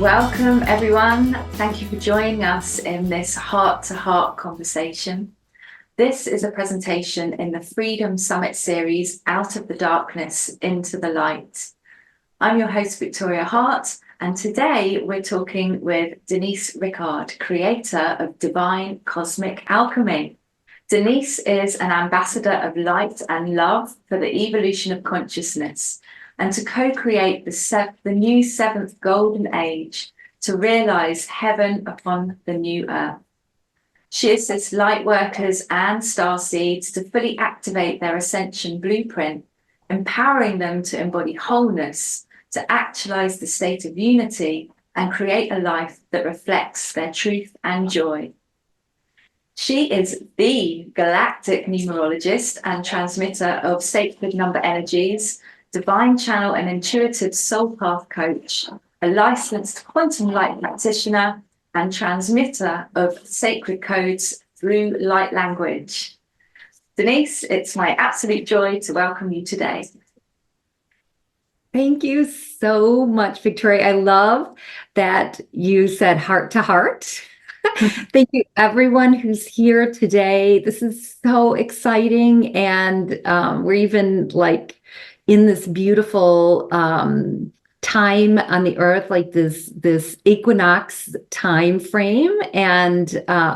Welcome, everyone. Thank you for joining us in this heart-to-heart conversation. This is a presentation in the Freedom Summit series, Out of the Darkness into the Light. I'm your host, Victoria Hart, and today we're talking with Denise Ricard, creator of Divine Cosmic Alchemy. Denise is an ambassador of light and love for the evolution of consciousness, and to co-create the new seventh golden age to realize heaven upon the new earth. She assists light workers and star seeds to fully activate their ascension blueprint, empowering them to embody wholeness, to actualize the state of unity, and create a life that reflects their truth and joy. She is the Galactic Numerologist and transmitter of sacred number energies, divine channel and intuitive soul path coach, a licensed quantum light practitioner, and transmitter of sacred codes through light language. Denise, it's my absolute joy to welcome you today. Thank you so much, Victoria. I love that you said heart to heart. Thank you, everyone who's here today. This is so exciting. And we're even like in this beautiful time on the earth, like this equinox time frame. And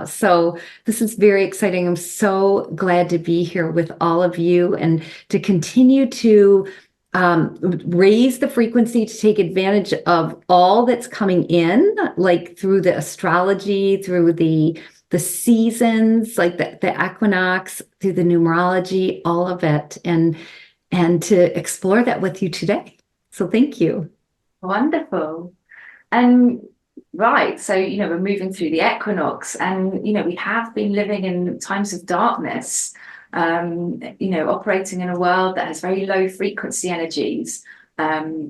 so this is very exciting. I'm so glad to be here with all of you and to continue to raise the frequency to take advantage of all that's coming in, like through the astrology, through the seasons, like the equinox, through the numerology, all of it, and to explore that with you today. So thank you. Wonderful. And right, so we're moving through the equinox, and we have been living in times of darkness. Operating in a world that has very low frequency energies,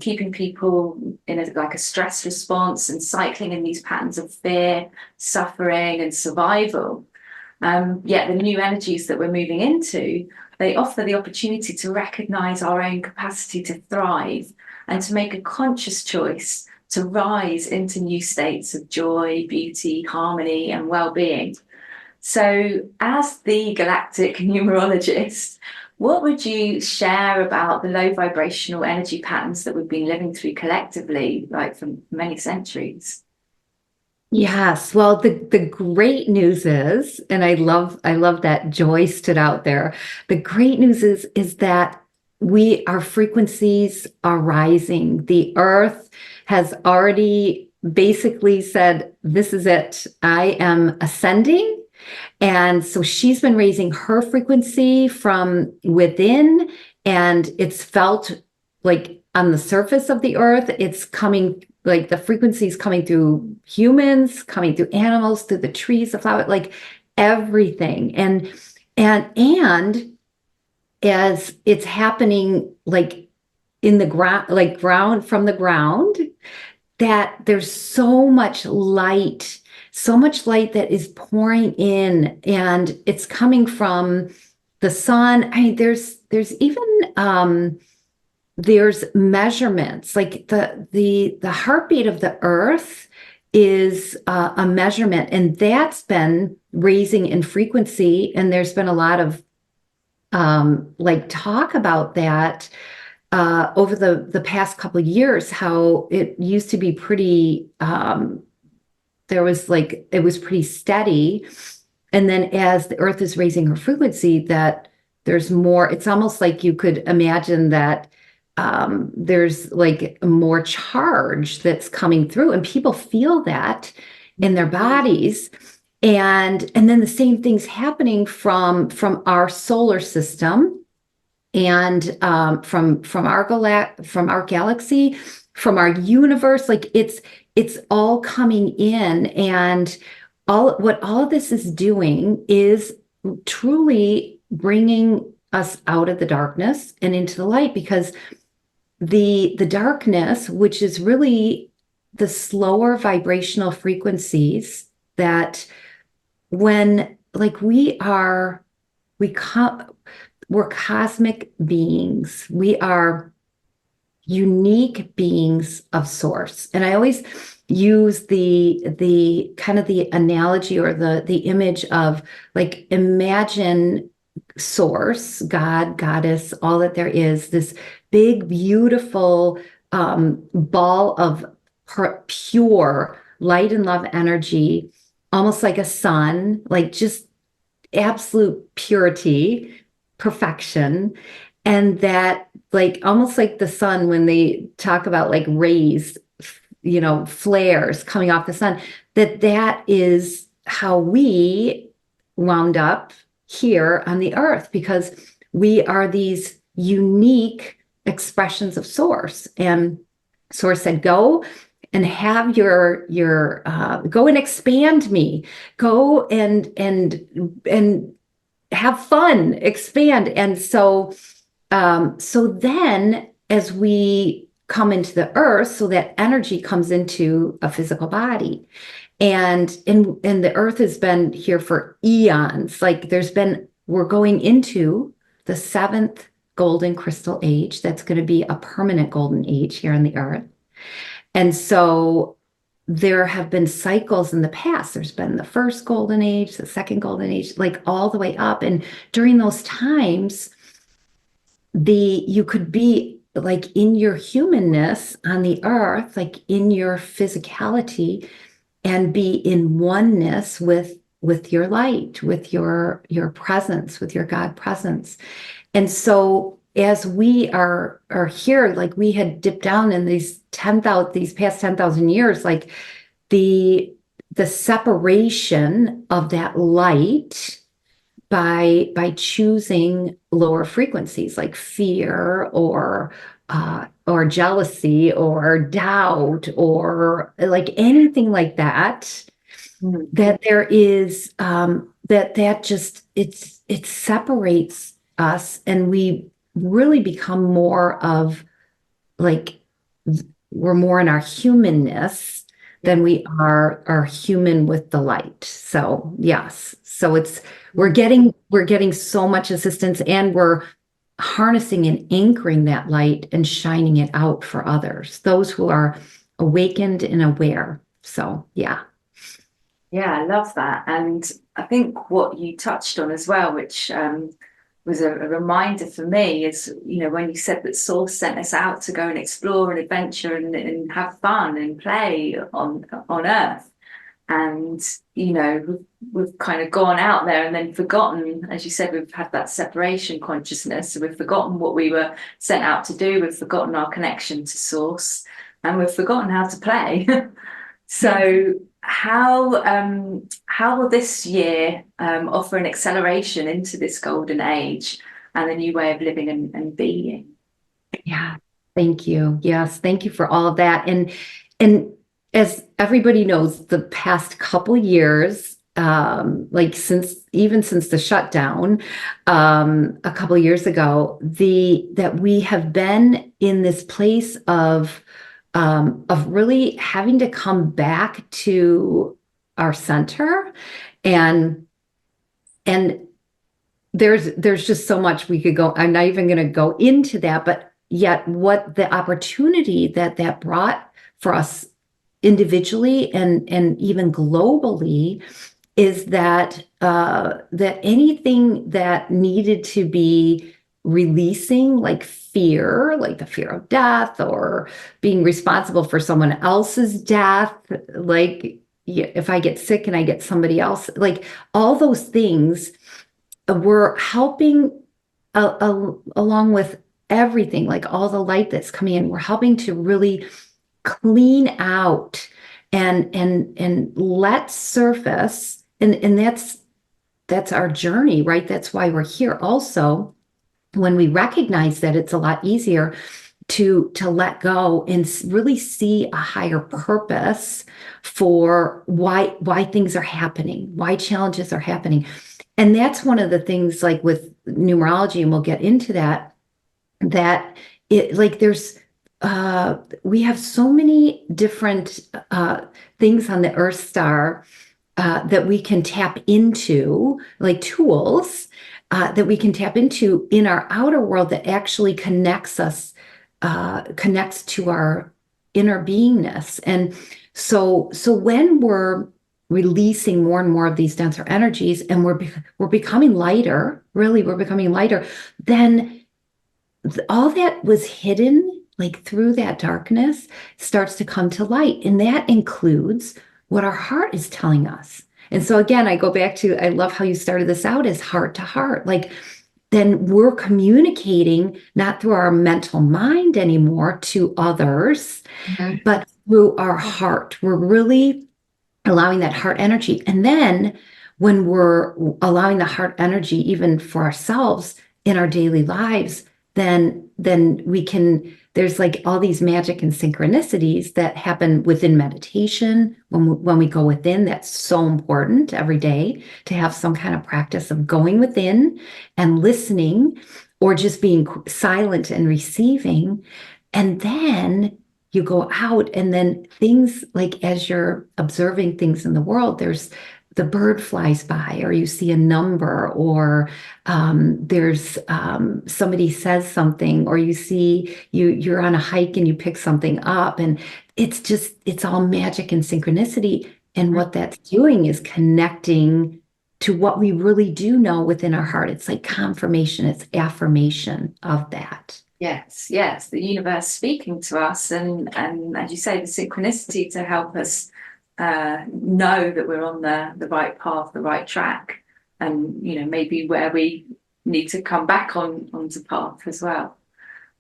keeping people in a stress response and cycling in these patterns of fear, suffering, and survival. Yet the new energies that we're moving into, they offer the opportunity to recognize our own capacity to thrive and to make a conscious choice to rise into new states of joy, beauty, harmony, and well-being. So, as the galactic numerologist, what would you share about the low vibrational energy patterns that we've been living through collectively, like for many centuries? Yes, well, the great news is, and I love that joy stood out there. The great news is that our frequencies are rising. The earth has already basically said, this is it. I am ascending. And so she's been raising her frequency from within, and it's felt like on the surface of the earth, it's coming, like the frequencies coming through humans, coming through animals, through the trees, the flowers, like everything. And as it's happening, like in the ground, like ground from the ground, that there's so much light that is pouring in, and it's coming from the sun. I mean, there's even there's measurements, like the heartbeat of the earth is a measurement, and that's been raising in frequency. And there's been a lot of talk about that over the past couple of years, how it used to be pretty it was pretty steady. And then as the earth is raising her frequency, that there's more, it's almost like you could imagine that there's like more charge that's coming through, and people feel that in their bodies. And then the same thing's happening from our solar system, and from our galaxy, from our universe. Like it's all coming in, and what all of this is doing is truly bringing us out of the darkness and into the light, because the darkness, which is really the slower vibrational frequencies, that when like we're cosmic beings, we are unique beings of source. And I always use the kind of the analogy or the image of like, imagine source, God, goddess, all that there is, this big, beautiful ball of pure light and love energy, almost like a sun, like just absolute purity, perfection. And that, like, almost like the sun, when they talk about like rays, flares coming off the sun, that is how we wound up here on the earth, because we are these unique expressions of source. And source said, go and have your go and expand me, go and have fun, expand. And so then as we come into the earth, so that energy comes into a physical body. And the earth has been here for eons. Like we're going into the seventh golden crystal age. That's going to be a permanent golden age here on the earth. And so there have been cycles in the past. There's been the first golden age, the second golden age, like all the way up. And during those times, you could be like in your humanness on the earth, like in your physicality, and be in oneness with your light, with your presence, with your God presence. And so as we are here, like we had dipped down in these past 10,000 years, like the separation of that light by choosing lower frequencies like fear or jealousy or doubt or like anything like that, that there is that just it separates us, and we really become more of like, we're more in our humanness than we are human with the light. So yes, so we're getting so much assistance, and we're harnessing and anchoring that light and shining it out for others, those who are awakened and aware. So yeah. Yeah, I love that. And I think what you touched on as well, which was a reminder for me, is, when you said that Source sent us out to go and explore and adventure and have fun and play on Earth. And, we've kind of gone out there and then forgotten, as you said, we've had that separation consciousness. So we've forgotten what we were sent out to do. We've forgotten our connection to Source, and we've forgotten how to play. So how will this year offer an acceleration into this golden age and a new way of living and being? Yeah, thank you. Yes, thank you for all of that. And as everybody knows, the past couple years, like since the shutdown, a couple years ago, that we have been in this place of really having to come back to our center, and there's just so much we could go. I'm not even going to go into that, but yet what the opportunity that brought for us individually and even globally is that anything that needed to be releasing, like fear, like the fear of death or being responsible for someone else's death, like if I get sick and I get somebody else, like all those things were helping along with everything, like all the light that's coming in, we're helping to really clean out and let surface, and that's our journey, right? That's why we're here. Also, when we recognize that, it's a lot easier to let go and really see a higher purpose for why things are happening, why challenges are happening. And that's one of the things, like with numerology, and we'll get into that it, like, we have so many different things on the Earth star that we can tap into, like tools that we can tap into in our outer world that actually connects to inner beingness. And so when we're releasing more and more of these denser energies, and we're becoming lighter, really, we're becoming lighter, then all that was hidden, like through that darkness, starts to come to light. And that includes what our heart is telling us. And so again, I go back to, I love how you started this out as heart to heart. Like, then we're communicating not through our mental mind anymore to others, but through our heart. We're really allowing that heart energy. And then when we're allowing the heart energy, even for ourselves in our daily lives, then we can, there's like all these magic and synchronicities that happen within meditation. When we go within, that's so important every day to have some kind of practice of going within and listening, or just being silent and receiving. And then you go out, and then things, like as you're observing things in the world, there's the bird flies by, or you see a number, or there's somebody says something, or you see you're on a hike and you pick something up, and it's all magic and synchronicity. And what that's doing is connecting to what we really do know within our heart. It's like confirmation, it's affirmation of that. Yes, yes, the universe speaking to us, and as you say, the synchronicity to help us know that we're on the right path, the right track, and maybe where we need to come back onto path as well.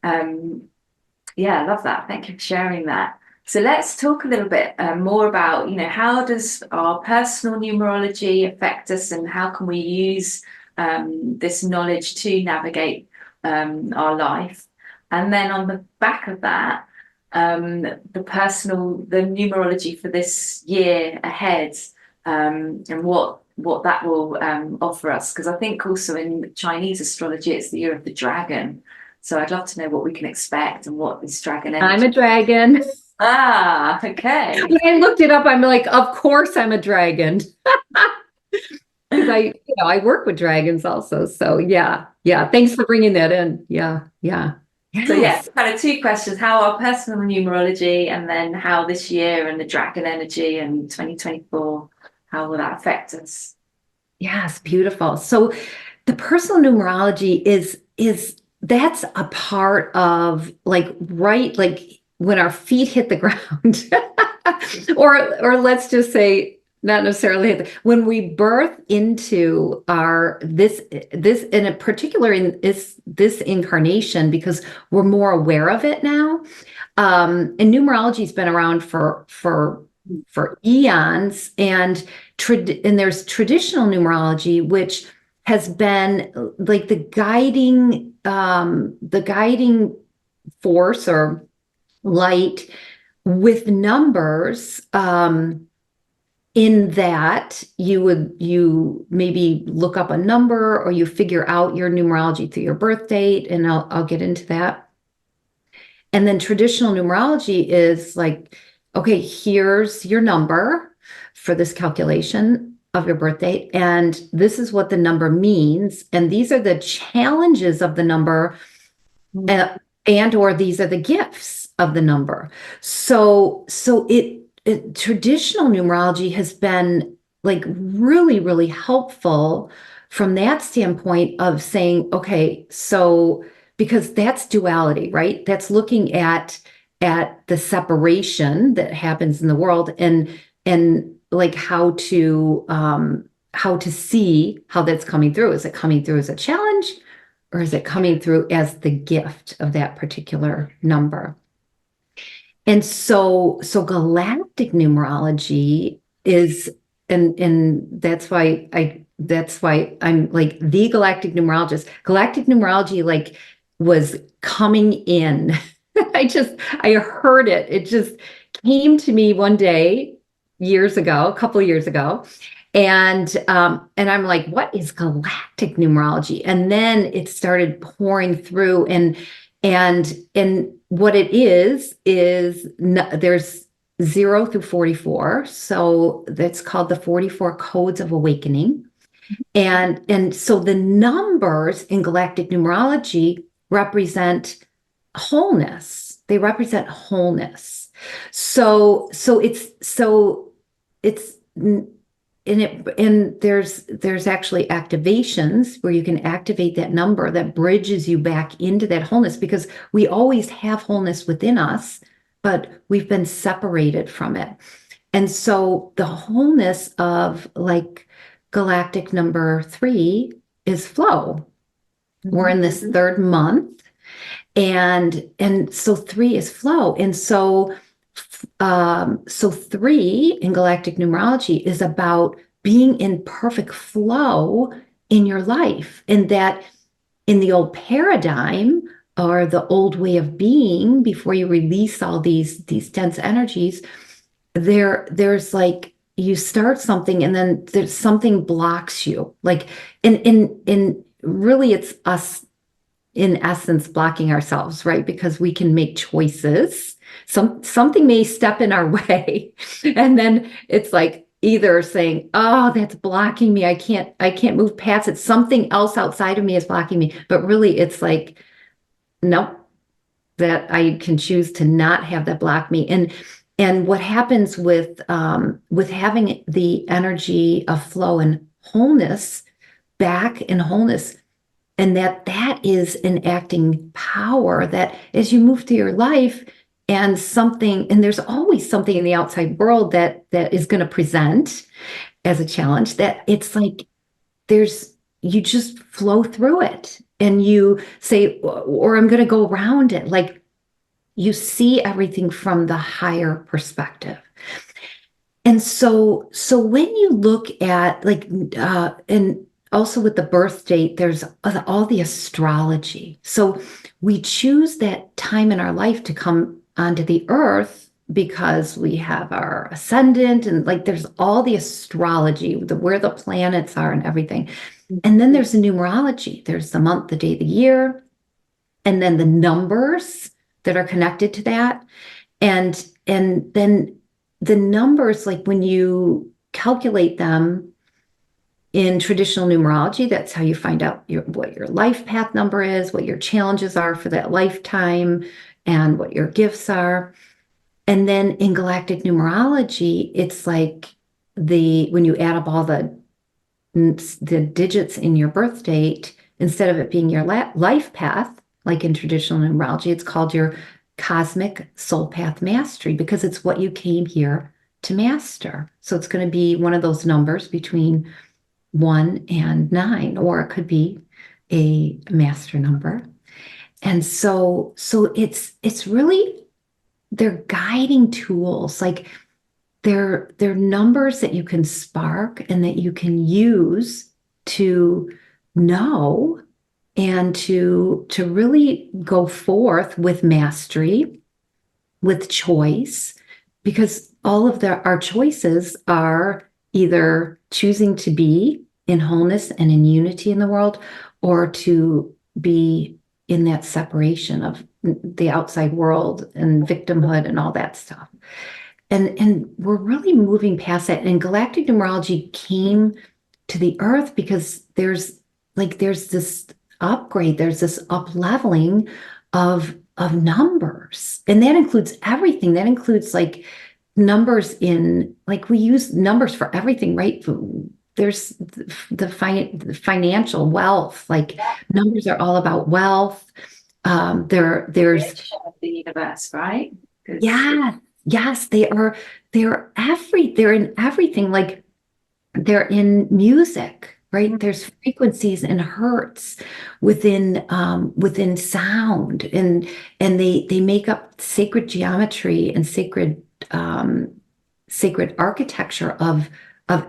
Yeah, I love that. Thank you for sharing that. So let's talk a little bit more about how does our personal numerology affect us, and how can we use this knowledge to navigate our life. And then on the back of that, the numerology for this year ahead, and what that will offer us. Because I think also in Chinese astrology, it's the year of the dragon. So I'd love to know what we can expect and what this dragon energy. I'm a dragon. Ah, okay. When I looked it up, I'm like, of course I'm a dragon. Because I work with dragons also. So yeah. Thanks for bringing that in. Yeah. So yeah, kind of two questions: how our personal numerology, and then how this year and the dragon energy and 2024, how will that affect us? Yes, beautiful. So the personal numerology is that's a part of like when our feet hit the ground, or let's just say not necessarily when we birth into this in a particular in this incarnation, because we're more aware of it now. And numerology's been around for eons, and there's traditional numerology, which has been like the guiding force or light with numbers, in that you maybe look up a number, or you figure out your numerology through your birth date, and I'll get into that. And then traditional numerology is like, okay, here's your number for this calculation of your birth date, and this is what the number means, and these are the challenges of the number, and or these are the gifts of the number. So traditional numerology has been like really, really helpful from that standpoint of saying, okay, so because that's duality, right? That's looking at the separation that happens in the world, and like how to see how that's coming through. Is it coming through as a challenge, or is it coming through as the gift of that particular number? And so galactic numerology is, and that's why I'm like the galactic numerologist. Galactic numerology like was coming in. I heard it. It just came to me one day a couple of years ago. And I'm like, what is galactic numerology? And then it started pouring through, and what it is there's 0 through 44. So that's called the 44 codes of awakening. And so the numbers in galactic numerology represent wholeness. They represent wholeness. It's and there's actually activations where you can activate that number that bridges you back into that wholeness, because we always have wholeness within us, but we've been separated from it. And so the wholeness of like galactic number 3 is flow. We're in this third month, and so 3 is flow. And so 3 in galactic numerology is about being in perfect flow in your life. And that in the old paradigm, or the old way of being, before you release all these dense energies, there's like, you start something and then there's something blocks you. Like in really it's us in essence blocking ourselves, right? Because we can make choices. Something may step in our way, and then it's like either saying, oh, that's blocking me, I can't move past it, something else outside of me is blocking me. But really it's like, nope, that I can choose to not have that block me. And what happens with having the energy of flow and wholeness, back in wholeness, and that is an acting power, that as you move through your life and there's always something in the outside world that is going to present as a challenge, that it's like you just flow through it and you say, or I'm going to go around it. Like, you see everything from the higher perspective. And so when you look at like, and also with the birth date, there's all the astrology. So we choose that time in our life to come onto the earth because we have our ascendant, and like there's all the astrology, where the planets are and everything. And then there's the numerology. There's the month, the day, the year, and then the numbers that are connected to that. And then the numbers, like when you calculate them in traditional numerology, that's how you find out what your life path number is, what your challenges are for that lifetime, and what your gifts are. And then in galactic numerology, it's like when you add up all the digits in your birth date, instead of it being your life path, like in traditional numerology, it's called your cosmic soul path mastery, because it's what you came here to master. So it's going to be one of those numbers between 1 and 9, or it could be a master number. And so it's really, they're guiding tools. Like they're numbers that you can spark and that you can use to know and to really go forth with mastery, with choice, because all of our choices are either choosing to be in wholeness and in unity in the world, or to be in that separation of the outside world and victimhood and all that stuff. And we're really moving past that. And galactic numerology came to the earth because there's this upgrade, there's this up leveling of numbers. And that includes everything. That includes like numbers in, like we use numbers for everything, right? There's the financial wealth, like numbers are all about wealth. There's the universe, right? yes, they're in everything. Like they're in music, right? There's frequencies and hertz within sound, and they make up sacred geometry and sacred architecture of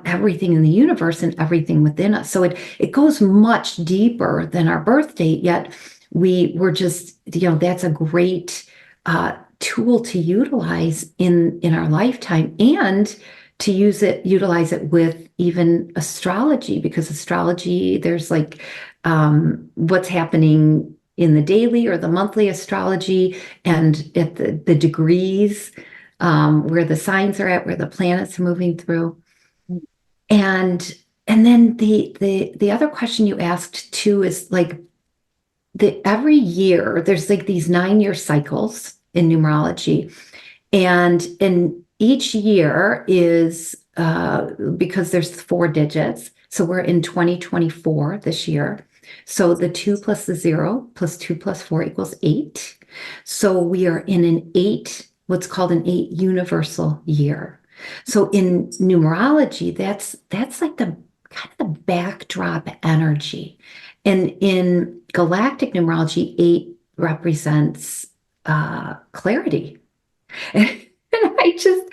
everything in the universe and everything within us. So it goes much deeper than our birth date, yet we're just, that's a great tool to utilize in our lifetime, and to utilize it with even astrology, because astrology, there's like what's happening in the daily or the monthly astrology, and at the degrees, where the signs are at, where the planets are moving through. And then the other question you asked too is like, every year there's like these 9-year cycles in numerology, And in each year is because there's 4 digits. So we're in 2024 this year. So the 2 plus the 0 plus 2 plus 4 equals 8. So we are in an 8, what's called an 8 universal year. So in numerology, that's like the kind of the backdrop energy. And in galactic numerology, 8 represents clarity. And I just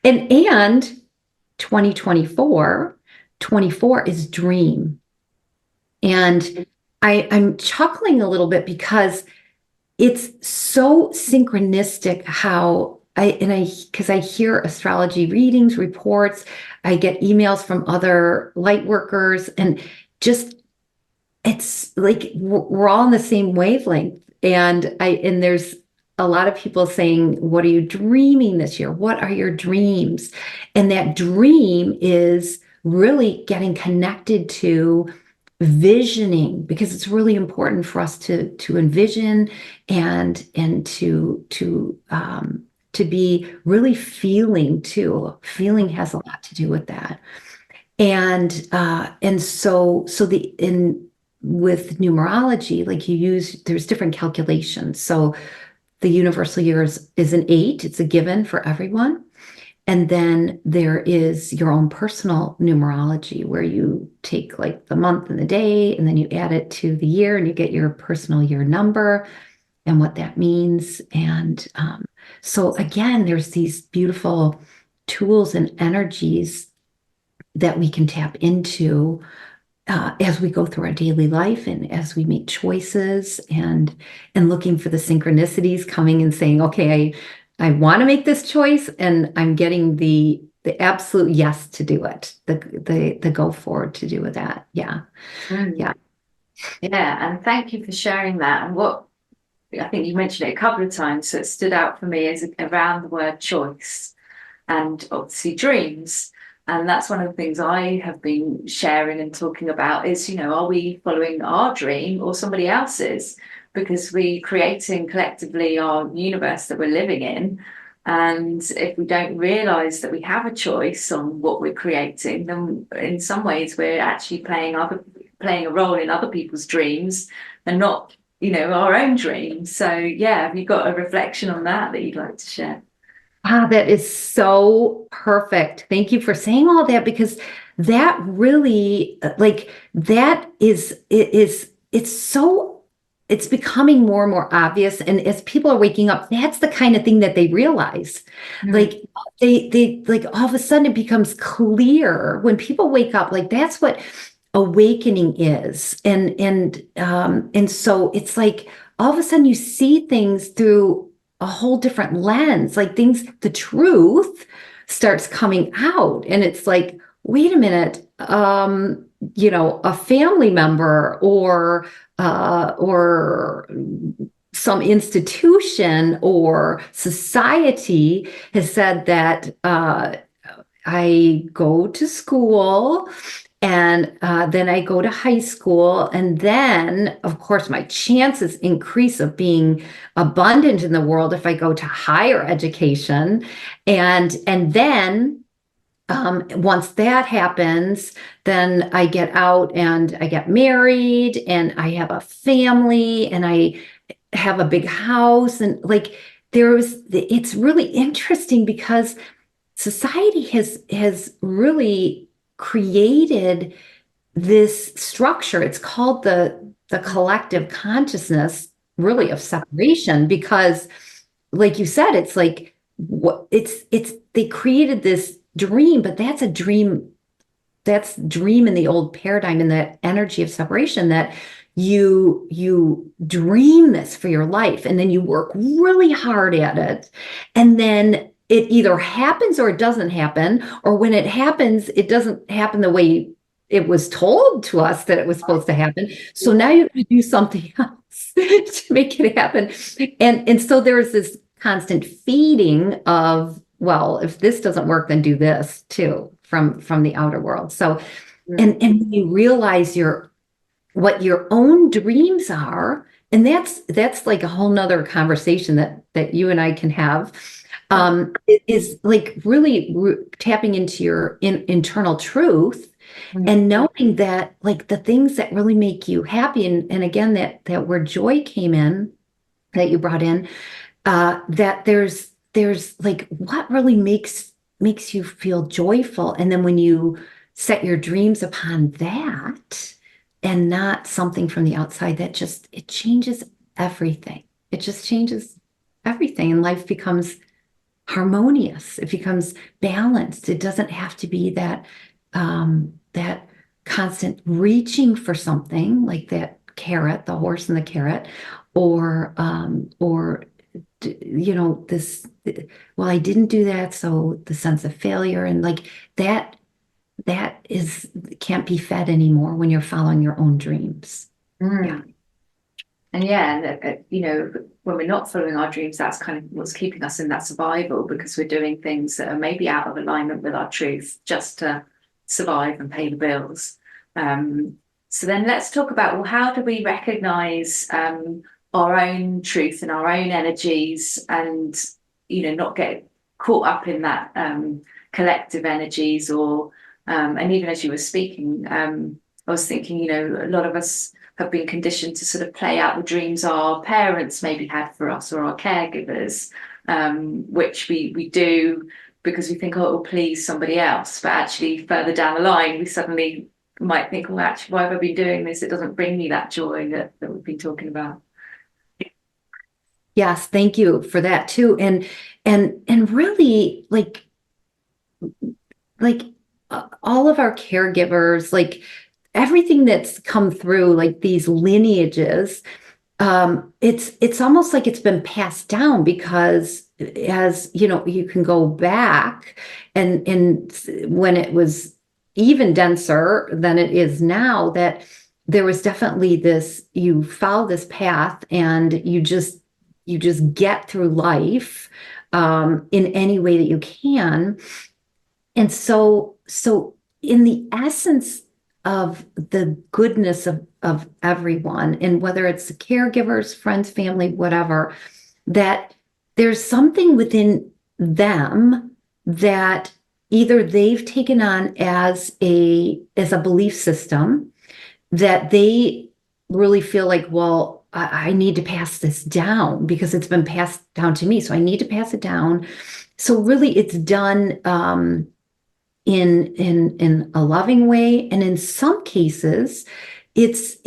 and 2024, 24 is dream. And I'm chuckling a little bit because it's so synchronistic how because I hear astrology readings, reports, I get emails from other light workers, and just it's like we're all on the same wavelength. And there's a lot of people saying, what are you dreaming this year? What are your dreams? And that dream is really getting connected to visioning, because it's really important for us to envision and to be really feeling too. Feeling has a lot to do with that. And so the in with numerology, like there's different calculations. So the universal year is an 8, it's a given for everyone. And then there is your own personal numerology, where you take like the month and the day, and then you add it to the year, and you get your personal year number and what that means. And so again, there's these beautiful tools and energies that we can tap into as we go through our daily life, and as we make choices, and looking for the synchronicities coming and saying, okay, I want to make this choice, and I'm getting the absolute yes to do it, the go forward to do with that. Yeah. Yeah. Yeah, and thank you for sharing that. And what I think you mentioned it a couple of times, so it stood out for me as around the word choice and obviously dreams. And that's one of the things I have been sharing and talking about is, are we following our dream or somebody else's? Because we're creating collectively our universe that we're living in. And if we don't realize that we have a choice on what we're creating, then in some ways we're actually playing a role in other people's dreams and not, our own dreams. So yeah, have you got a reflection on that you'd like to share? That is so perfect. Thank you for saying all that, because that really, like, that is, it's becoming more and more obvious. And as people are waking up, that's the kind of thing that they realize. Like they like all of a sudden it becomes clear when people wake up, like that's what awakening is. And so it's like all of a sudden you see things through a whole different lens, like the truth starts coming out, and it's like, wait a minute, a family member or some institution or society has said that I go to school, and then I go to high school, and then, of course, my chances increase of being abundant in the world if I go to higher education. And then once that happens, then I get out and I get married, and I have a family, and I have a big house. And like it's really interesting because society has really created this structure. It's called the collective consciousness, really, of separation, because like you said, it's like it's they created this dream, but that's dream in the old paradigm, in the energy of separation, that you dream this for your life, and then you work really hard at it, and then it either happens or it doesn't happen, or when it happens, it doesn't happen the way it was told to us that it was supposed to happen. So now you have to do something else to make it happen. And so there's this constant feeding of, well, if this doesn't work, then do this too, from the outer world. So, and when you realize what your own dreams are, and that's like a whole nother conversation that you and I can have, is like really tapping into your internal truth and knowing that like the things that really make you happy, and again that where joy came in, that you brought in, that there's like what really makes you feel joyful, and then when you set your dreams upon that and not something from the outside, that just it changes everything. It just changes everything, and life becomes harmonious. It becomes balanced. It doesn't have to be that constant reaching for something like that carrot, the horse and the carrot, or this, well, I didn't do that, so the sense of failure and like that is can't be fed anymore when you're following your own dreams. Yeah. And yeah, when we're not following our dreams, that's kind of what's keeping us in that survival, because we're doing things that are maybe out of alignment with our truth just to survive and pay the bills. So then let's talk about, well, how do we recognize our own truth and our own energies, and not get caught up in that collective energies, or and even as you were speaking, I was thinking, a lot of us have been conditioned to sort of play out the dreams our parents maybe had for us, or our caregivers, which we do because we think, oh, it will please somebody else. But actually further down the line, we suddenly might think, well, actually, why have I been doing this? It doesn't bring me that joy that we've been talking about. Yes, thank you for that too. And really like all of our caregivers, like everything that's come through, like these lineages, it's almost like it's been passed down, because as you can go back and when it was even denser than it is now, that there was definitely this, you follow this path and you just get through life in any way that you can. And so in the essence of the goodness of everyone, and whether it's the caregivers, friends, family, whatever, that there's something within them that either they've taken on as a belief system, that they really feel like, well, I need to pass this down because it's been passed down to me, so I need to pass it down. So really it's done in a loving way, and in some cases it's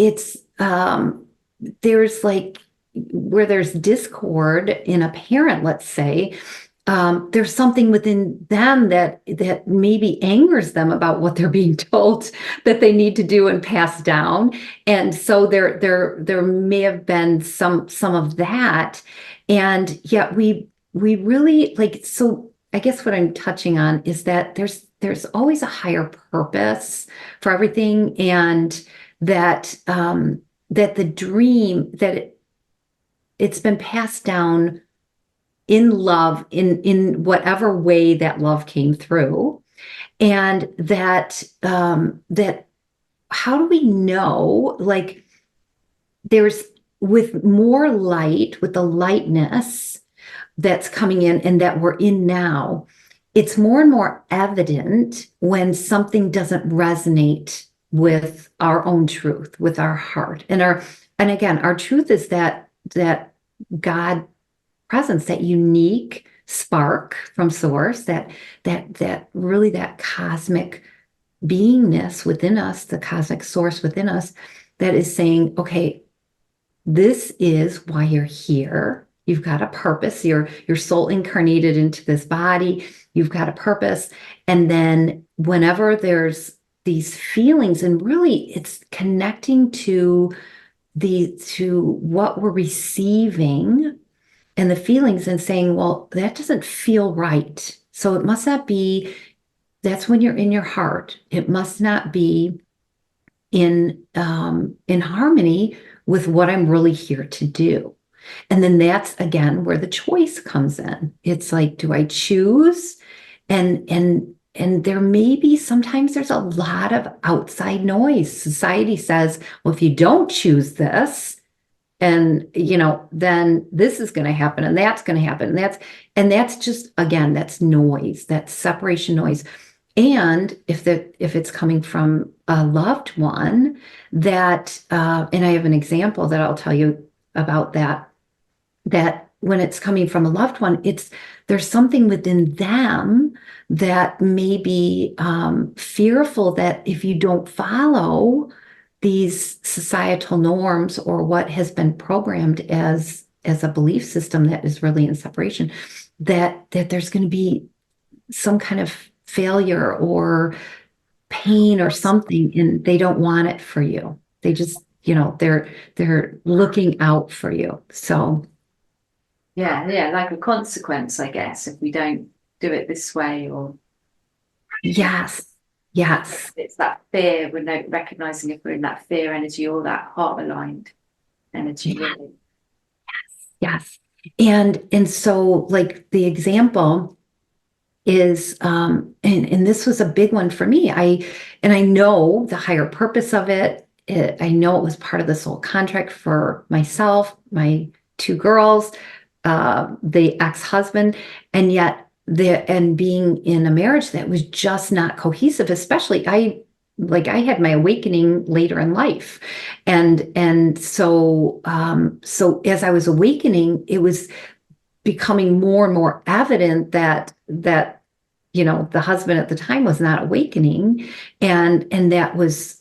there's like, where there's discord in a parent, let's say, there's something within them that maybe angers them about what they're being told that they need to do and pass down. And so there may have been some of that. And yet we really like, so I guess what I'm touching on is that there's always a higher purpose for everything, and that that the dream, that it's been passed down in love, in whatever way that love came through, and that that how do we know, like, there's, with more light, with the lightness that's coming in and that we're in now, it's more and more evident when something doesn't resonate with our own truth, with our heart, and again, our truth is that God presence, that unique spark from source, that really that cosmic beingness within us, the cosmic source within us, that is saying, okay, this is why you're here. You've got a purpose. Your soul incarnated into this body. You've got a purpose. And then whenever there's these feelings, and really it's connecting to what we're receiving and the feelings, and saying, well, that doesn't feel right. So it must not be, that's when you're in your heart. It must not be in harmony with what I'm really here to do. And then that's again where the choice comes in. It's like, do I choose and there may be sometimes there's a lot of outside noise. Society says, well, if you don't choose this, and then this is going to happen and that's going to happen. And that's just, again, that's noise, that's separation noise. And if it's coming from a loved one, that and I have an example that I'll tell you about that when it's coming from a loved one, there's something within them that may be fearful that if you don't follow these societal norms or what has been programmed as a belief system that is really in separation, that there's going to be some kind of failure or pain or something, and they don't want it for you. They just, they're looking out for you. So yeah, like a consequence, I guess, if we don't do it this way, or yes. it's that fear. We're not recognizing if we're in that fear energy or that heart aligned energy. Yeah. Really. Yes. And so like the example is and this was a big one for me. I know the higher purpose of it. I know it was part of the soul contract for myself, my two girls, the ex-husband, and yet being in a marriage that was just not cohesive, especially I had my awakening later in life. And so as I was awakening, it was becoming more and more evident that the husband at the time was not awakening, and that was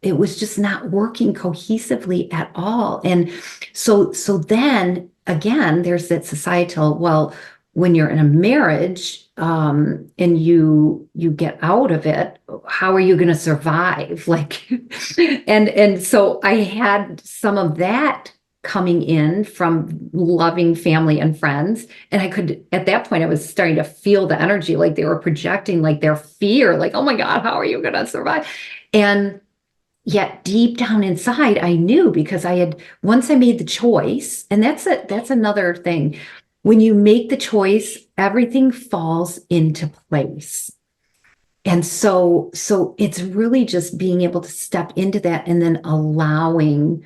it was just not working cohesively at all. And so then again, there's that societal, well, when you're in a marriage and you get out of it, how are you going to survive? Like, and so I had some of that coming in from loving family and friends. And I could, at that point, I was starting to feel the energy, like they were projecting like their fear, like, oh my God, how are you going to survive? And yet deep down inside, I knew, because once I made the choice, and that's another thing. When you make the choice, everything falls into place. And so it's really just being able to step into that and then allowing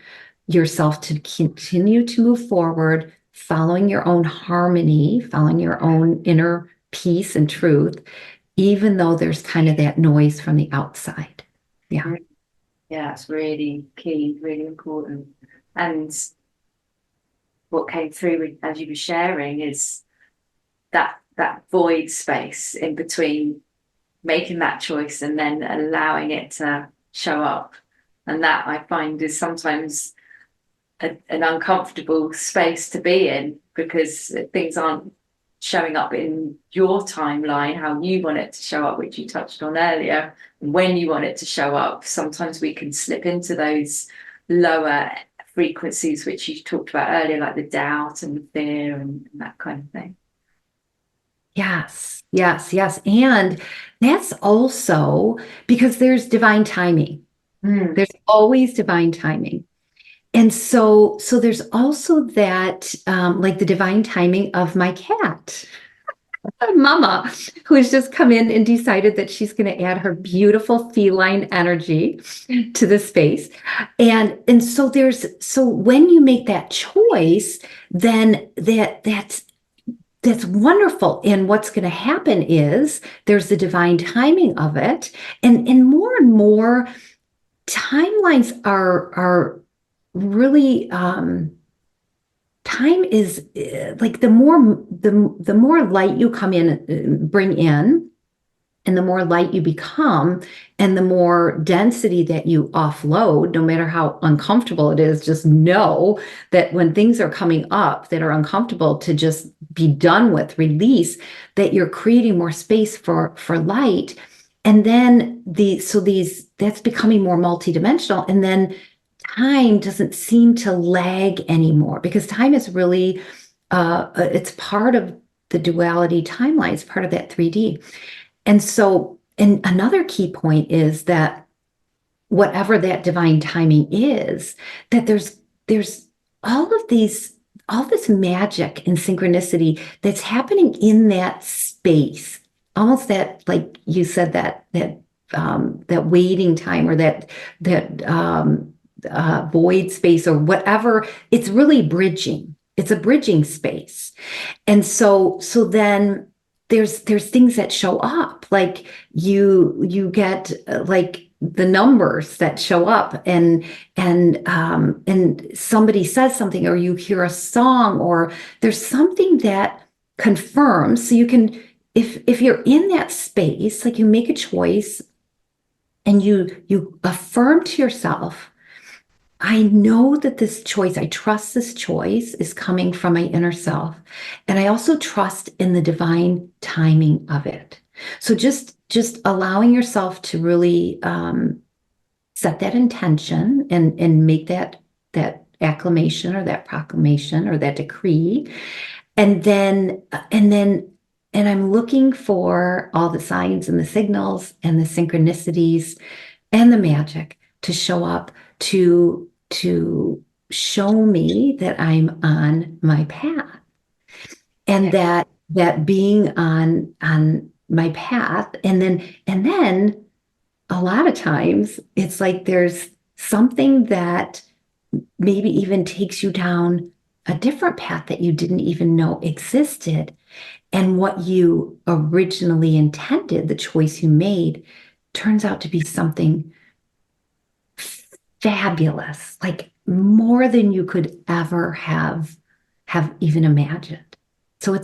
yourself to continue to move forward, following your own harmony, following your own inner peace and truth, even though there's kind of that noise from the outside. Yeah. Yeah, it's really key, really important. And what came through as you were sharing is that void space in between making that choice and then allowing it to show up. And that I find is sometimes an uncomfortable space to be in, because things aren't showing up in your timeline how you want it to show up, which you touched on earlier. When you want it to show up, sometimes we can slip into those lower frequencies which you talked about earlier, like the doubt and the fear and that kind of thing. Yes. And that's also because there's divine timing. There's always divine timing. And so there's also that, like the divine timing of my cat, Mama, who has just come in and decided that she's going to add her beautiful feline energy to the space. And so when you make that choice, then that's wonderful. And what's going to happen is there's the divine timing of it. And more timelines are really time is like the more light you come in, bring in, and the more light you become, and the more density that you offload, no matter how uncomfortable it is, just know that when things are coming up that are uncomfortable, to just be done with, release, that you're creating more space for light. And then that's becoming more multidimensional. And then time doesn't seem to lag anymore, because time is really, it's part of the duality timeline. It's part of that 3D. And so, and another key point is that whatever that divine timing is, that there's all this magic and synchronicity that's happening in that space almost that, like you said, that waiting time, or that void space, or whatever. It's really bridging. It's a bridging space. And so then there's things that show up, like you get like the numbers that show up, and somebody says something, or you hear a song, or there's something that confirms. So you can, if you're in that space, like you make a choice and you affirm to yourself, I know that this choice, I trust this choice is coming from my inner self. And I also trust in the divine timing of it. So just allowing yourself to really set that intention, and make that acclamation, or that proclamation, or that decree. And then and I'm looking for all the signs and the signals and the synchronicities and the magic to show up, to show me that I'm on my path, and that being on my path. And then a lot of times it's like there's something that maybe even takes you down a different path that you didn't even know existed. And what you originally intended, the choice you made, turns out to be something fabulous, like more than you could ever have even imagined. So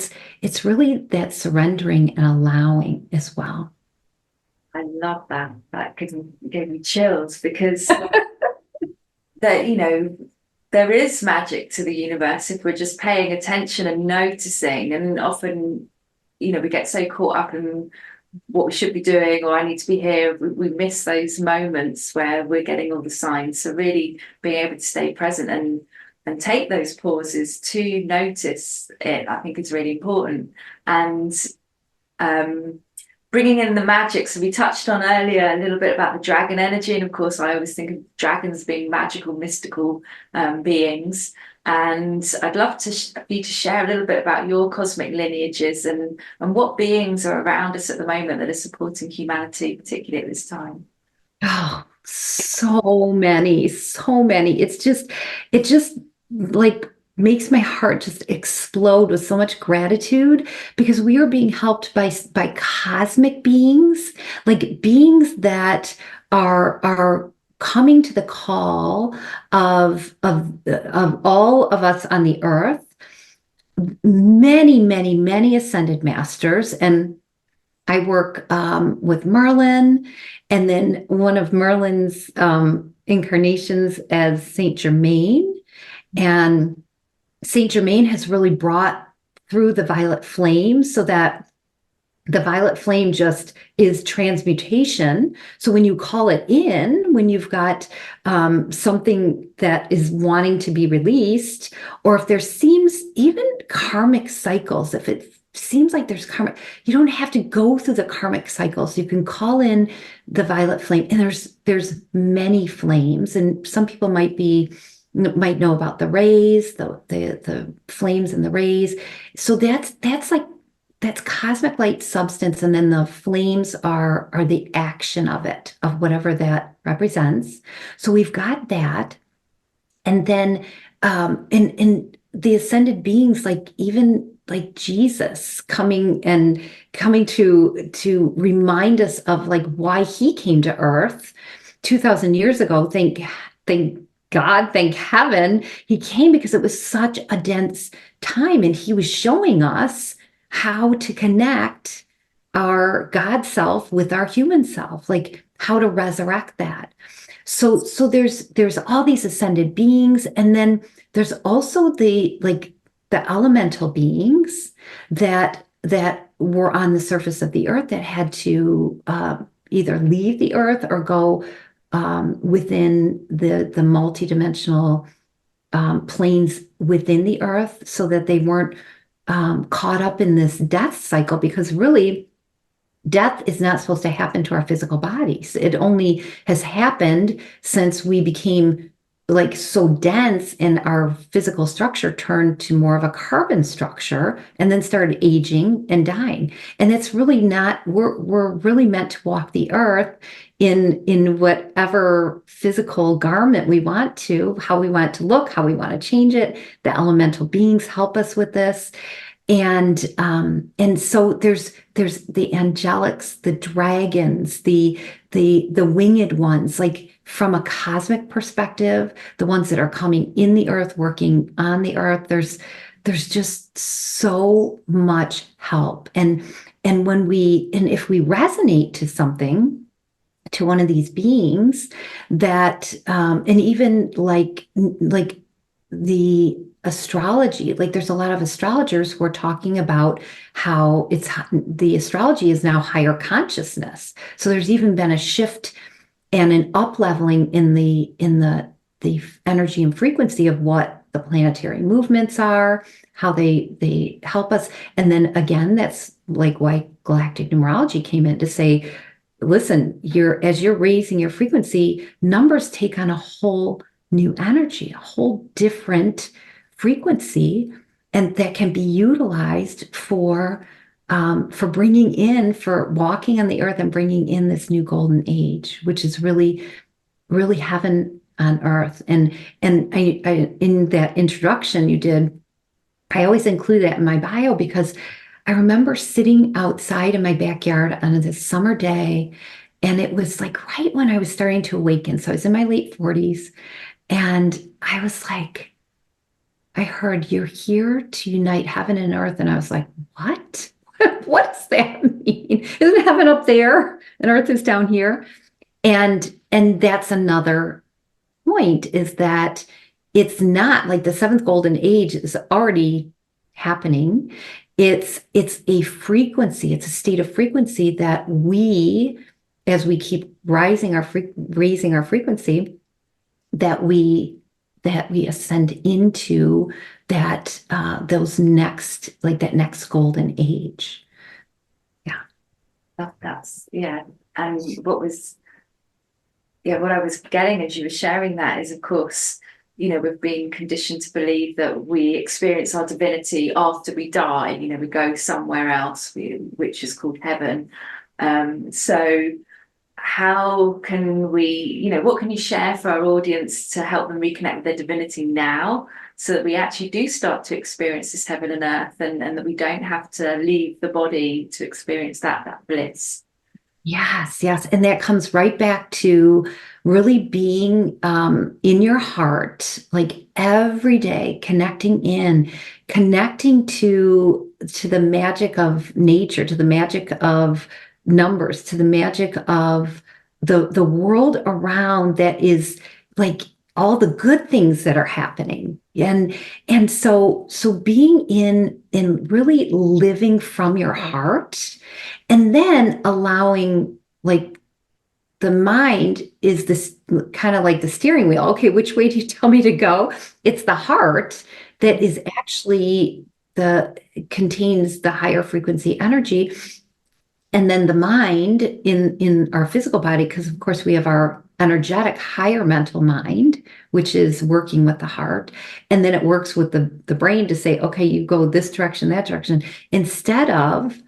it's really that surrendering and allowing as well. I love that. That gave me chills, because that, there is magic to the universe if we're just paying attention and noticing. And often, we get so caught up in what we should be doing, or I need to be here. We miss those moments where we're getting all the signs. So really being able to stay present and take those pauses to notice it, I think is really important. And bringing in the magic. So we touched on earlier a little bit about the dragon energy. And of course, I always think of dragons being magical, mystical beings. And I'd love for you to share a little bit about your cosmic lineages, and what beings are around us at the moment that are supporting humanity, particularly at this time. Oh, so many, so many. It just like makes my heart just explode with so much gratitude, because we are being helped by cosmic beings, like beings that are coming to the call of all of us on the earth. Many, many, many ascended masters. And I work with Merlin, and then one of Merlin's incarnations as Saint Germain. And Saint Germain has really brought through the violet flame, so that the violet flame just is transmutation. So when you call it in, when you've got something that is wanting to be released, or if there seems even karmic cycles, if it seems like there's karma, you don't have to go through the karmic cycles. You can call in the violet flame, and there's many flames, and some people might know about the rays, the flames and the rays. So that's cosmic light substance, and then the flames are the action of it, of whatever that represents. So we've got that. And then in the ascended beings, like even like Jesus coming to remind us of like why he came to earth 2000 years ago. Thank God, thank heaven, he came, because it was such a dense time, and he was showing us how to connect our God self with our human self, like how to resurrect that. So there's all these ascended beings, and then there's also the elemental beings that were on the surface of the earth, that had to either leave the earth or go within the multidimensional planes within the earth, so that they weren't caught up in this death cycle, because really death is not supposed to happen to our physical bodies. It only has happened since we became like so dense, and our physical structure turned to more of a carbon structure and then started aging and dying. And that's really not, we're really meant to walk the earth in whatever physical garment we want to, how we want it to look, how we want to change it. The elemental beings help us with this. And so there's the angelics, the dragons, the winged ones, like from a cosmic perspective, the ones that are coming in the earth, working on the earth. There's just so much help. And if we resonate to something, to one of these beings, that and even like the astrology, like there's a lot of astrologers who are talking about how the astrology is now higher consciousness. So there's even been a shift and an up leveling in the energy and frequency of what the planetary movements are, how they help us. And then again, that's like why galactic numerology came in to say, listen, as you're raising your frequency, numbers take on a whole new energy, a whole different frequency, and that can be utilized for walking on the earth and bringing in this new golden age, which is really, really heaven on earth. And I in that introduction you did, I always include that in my bio because I remember sitting outside in my backyard on this summer day, and it was like right when I was starting to awaken. So I was in my late 40s, and I was like, I heard, "You're here to unite heaven and earth." And I was like, what? What does that mean? Isn't heaven up there and earth is down here? And that's another point, is that it's not like the seventh golden age is already happening. It's a frequency, it's a state of frequency that we, as we keep raising our frequency, that we ascend into that that next golden age. Yeah. That's yeah. And what I was getting as you were sharing that is, of course, we've been conditioned to believe that we experience our divinity after we die. We go somewhere else, which is called heaven. So how can we, what can you share for our audience to help them reconnect with their divinity now, so that we actually do start to experience this heaven and earth, and that we don't have to leave the body to experience that bliss? Yes. And that comes right back to really being in your heart, like every day, connecting to the magic of nature, to the magic of numbers, to the magic of the world around, that is like all the good things that are happening. And so being in really living from your heart, and then allowing, like, the mind is this kind of like the steering wheel. Okay, which way do you tell me to go? It's the heart that is actually contains the higher frequency energy. And then the mind in our physical body, because of course we have our energetic higher mental mind, which is working with the heart. And then it works with the brain to say, okay, you go this direction, that direction, instead of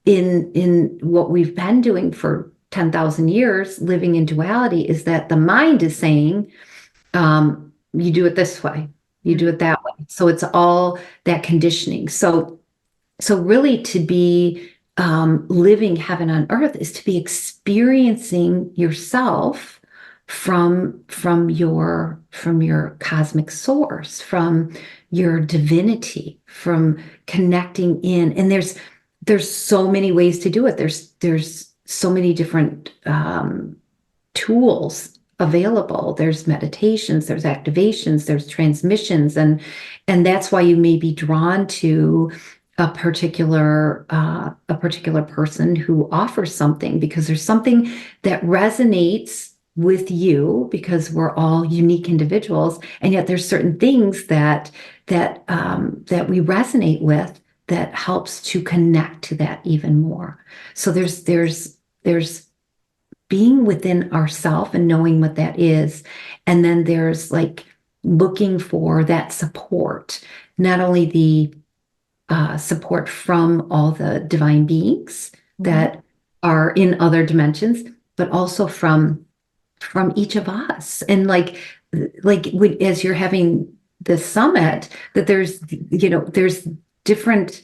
in what we've been doing for 10,000 years, living in duality, is that the mind is saying, you do it this way, you do it that way. So it's all that conditioning. So really, to be living heaven on earth is to be experiencing yourself from your cosmic source, from your divinity, from connecting in. And there's so many ways to do it. There's so many different tools available. There's meditations, there's activations, there's transmissions, and that's why you may be drawn to a particular person who offers something, because there's something that resonates with you, because we're all unique individuals, and yet there's certain things that we resonate with, that helps to connect to that even more. So there's being within ourself and knowing what that is, and then there's like looking for that support, not only the support from all the divine beings that are in other dimensions, but also from each of us. And as you're having the summit, that there's different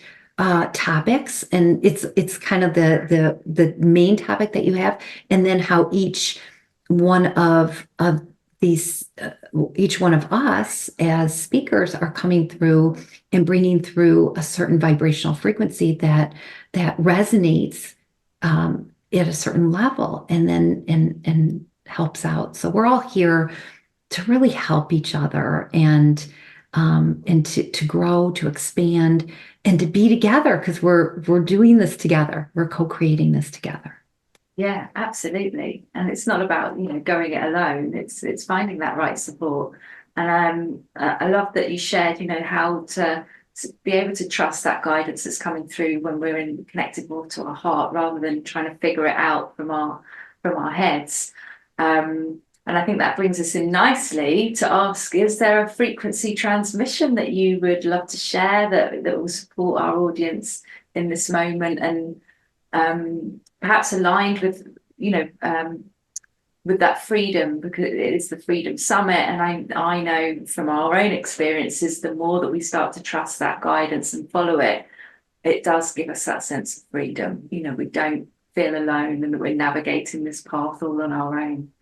topics, and it's kind of the main topic that you have, and then how each one of these each one of us as speakers are coming through and bringing through a certain vibrational frequency that resonates at a certain level, and then and helps out. So we're all here to really help each other, and to grow, to expand, and to be together, because we're doing this together. We're co-creating this together. Yeah, absolutely. And it's not about, going it alone. It's finding that right support. And I love that you shared, how to be able to trust that guidance that's coming through when we're connected more to our heart, rather than trying to figure it out from our heads. And I think that brings us in nicely to ask, is there a frequency transmission that you would love to share that will support our audience in this moment, and perhaps aligned with, with that freedom, because it's the Freedom Summit. And I know from our own experiences, the more that we start to trust that guidance and follow it, it does give us that sense of freedom. We don't feel alone, and that we're navigating this path all on our own.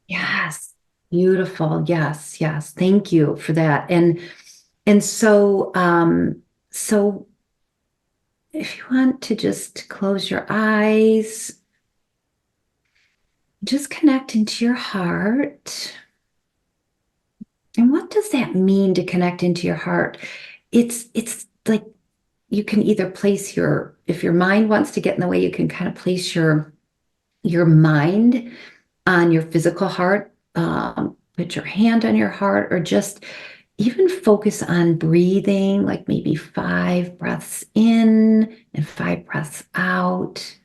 Yes. Beautiful. Yes. Yes. Thank you for that. And so if you want to just close your eyes, just connect into your heart. And what does that mean, to connect into your heart? It's like you can either place if your mind wants to get in the way, you can kind of place your mind on your physical heart, put your hand on your heart, or just even focus on breathing, like maybe 5 breaths in and 5 breaths out,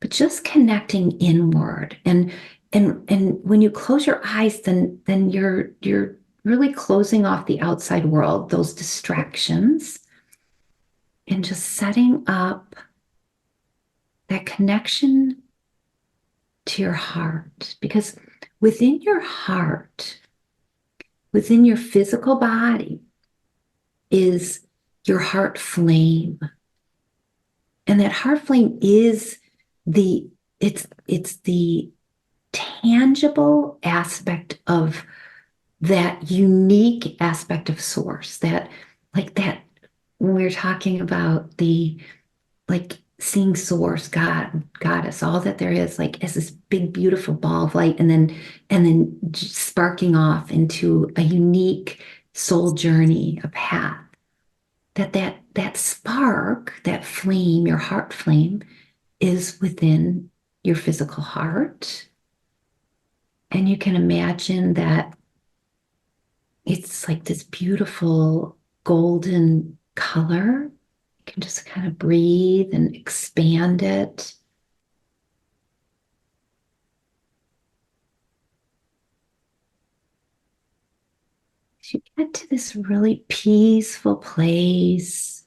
but just connecting inward. And when you close your eyes, then you're really closing off the outside world, those distractions, and just setting up that connection to your heart. Because within your heart, within your physical body, is your heart flame. And that heart flame is it's the tangible aspect of that unique aspect of source, that when we're talking about seeing source, God, goddess, all that there is, as this big, beautiful ball of light, and then sparking off into a unique soul journey, a path. That spark, that flame, your heart flame, is within your physical heart. And you can imagine that it's like this beautiful golden color. You can just kind of breathe and expand it. As you get to this really peaceful place,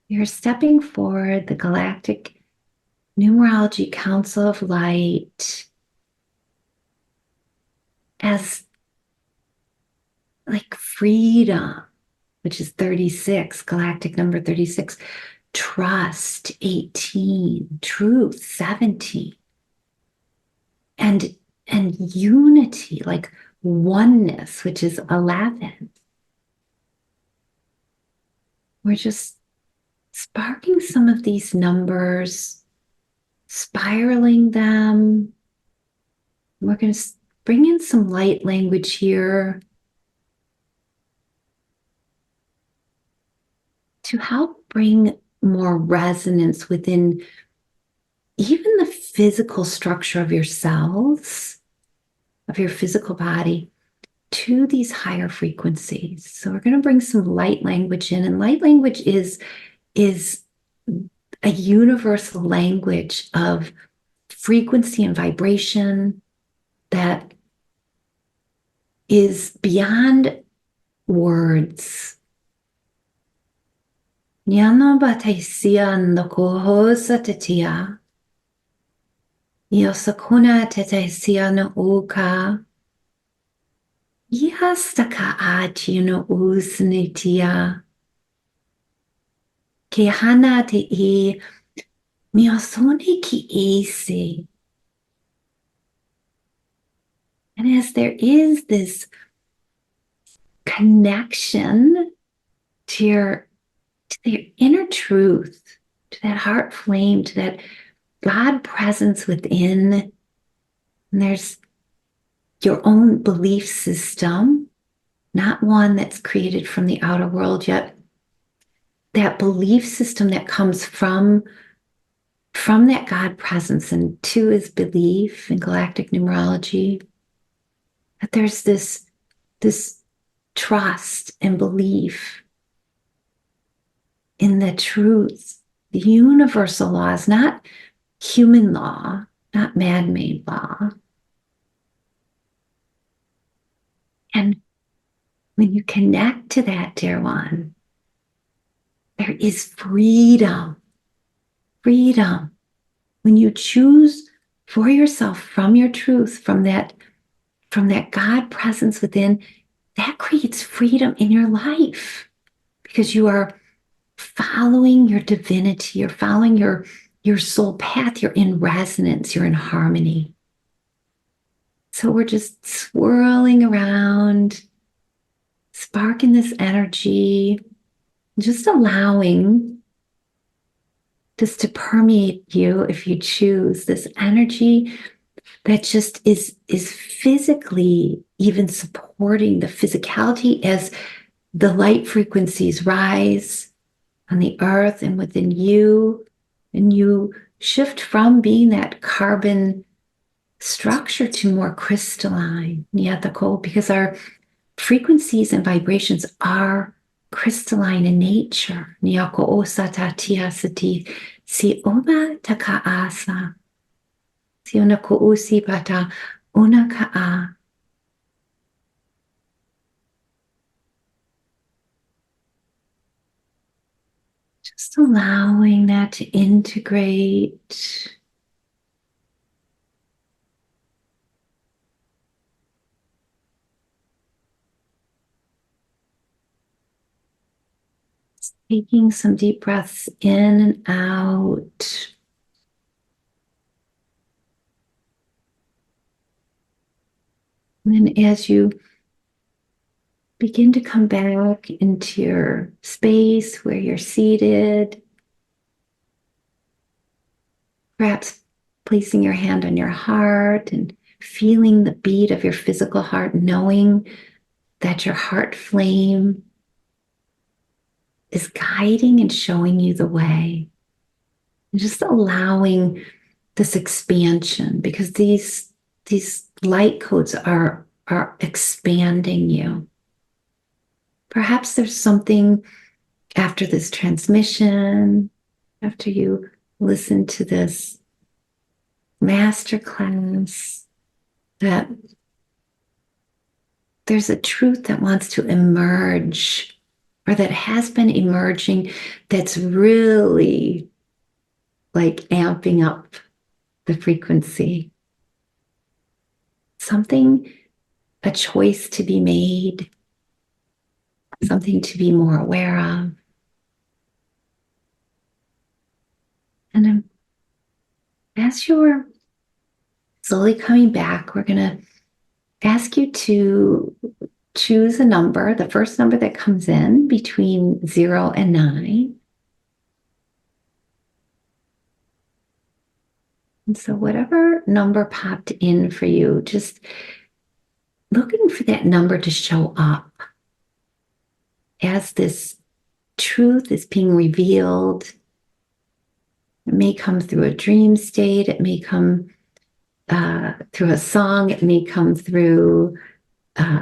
you're stepping forward the Galactic Numerology Council of Light as freedom, which is 36, galactic number 36, trust 18, truth 17, and unity, oneness, which is 11. We're just sparking some of these numbers, spiraling them. We're going to bring in some light language here to help bring more resonance within even the physical structure of your cells, of your physical body, to these higher frequencies. So we're going to bring some light language in, and light language is a universal language of frequency and vibration that is beyond words. Nyana bataisia nokohosa tetia. Yosakuna tetesia no uka. Yastaka achi no usnitia. Kehana te e miosone ki ese. And as there is this connection to your inner truth, to that heart flame, to that God presence within, and there's your own belief system, not one that's created from the outer world, yet that belief system that comes from that God presence, and two is belief in Galactic Numerology, that there's this trust and belief in the truth, the universal laws, not human law, not man-made law. And when you connect to that, dear one, there is freedom. Freedom. When you choose for yourself from your truth, from that God presence within, that creates freedom in your life because you are following your divinity, you're following your soul path, you're in resonance, you're in harmony. So we're just swirling around, sparking this energy, just allowing this to permeate you if you choose, this energy that just is physically even supporting the physicality as the light frequencies rise on the earth and within you, and you shift from being that carbon structure to more crystalline, because our frequencies and vibrations are crystalline in nature. Si oma takaasa. Si ona kuusi bata ona kaa. Just allowing that to integrate. Taking some deep breaths in and out. And then as you begin to come back into your space where you're seated, perhaps placing your hand on your heart and feeling the beat of your physical heart, knowing that your heart flame is guiding and showing you the way. And just allowing this expansion, because these light codes are expanding you. Perhaps there's something after this transmission, after you listen to this masterclass, that there's a truth that wants to emerge, or that has been emerging, that's really like amping up the frequency. Something, a choice to be made, something to be more aware of. And as you're slowly coming back, we're going to ask you to choose a number, the first number that comes in between 0 and 9. And so whatever number popped in for you, just looking for that number to show up as this truth is being revealed. It may come through a dream state. It may come through a song. It may come through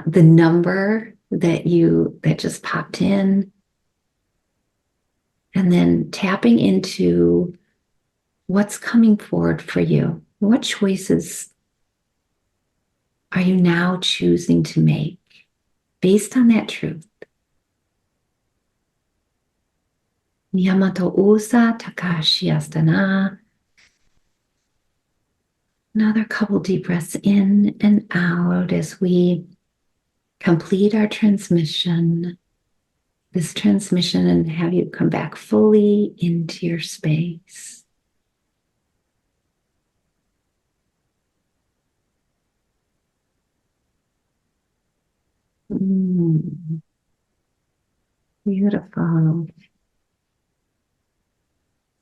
the number that just popped in. And then tapping into what's coming forward for you. what choices are you now choosing to make based on that truth? Yamato Usa Takashi Astana. Another couple deep breaths in and out as we complete our transmission, this transmission, and have you come back fully into your space. Beautiful.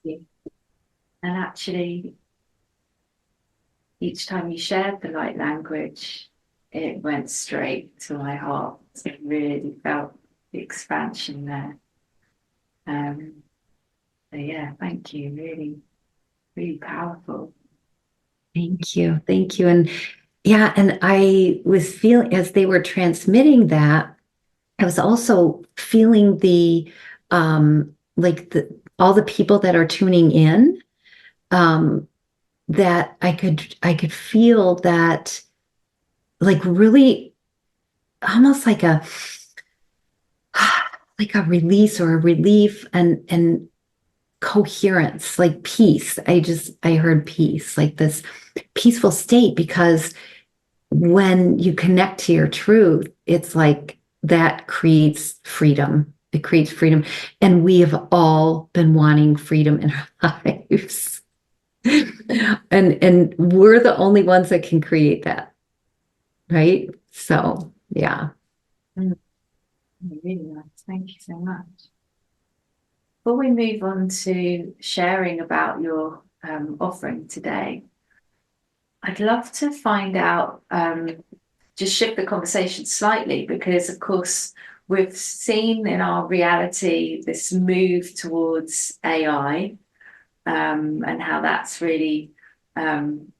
And actually, each time you shared the light language, it went straight to my heart. It really felt the expansion there. So yeah, thank you. Really, really powerful. Thank you. Thank you. And yeah, and I was feeling as they were transmitting that, I was also feeling the like the all the people that are tuning in, that I could feel that, like, really almost like a release or a relief and coherence, like peace. I heard peace, like this peaceful state, because when you connect to your truth, it's like that creates freedom. It creates freedom. And we have all been wanting freedom in our lives. And we're the only ones that can create that. Right? So yeah. Really nice. Thank you so much. Before we move on to sharing about your offering today, I'd love to find out, just shift the conversation slightly, because of course we've seen in our reality this move towards AI, and how that's really kind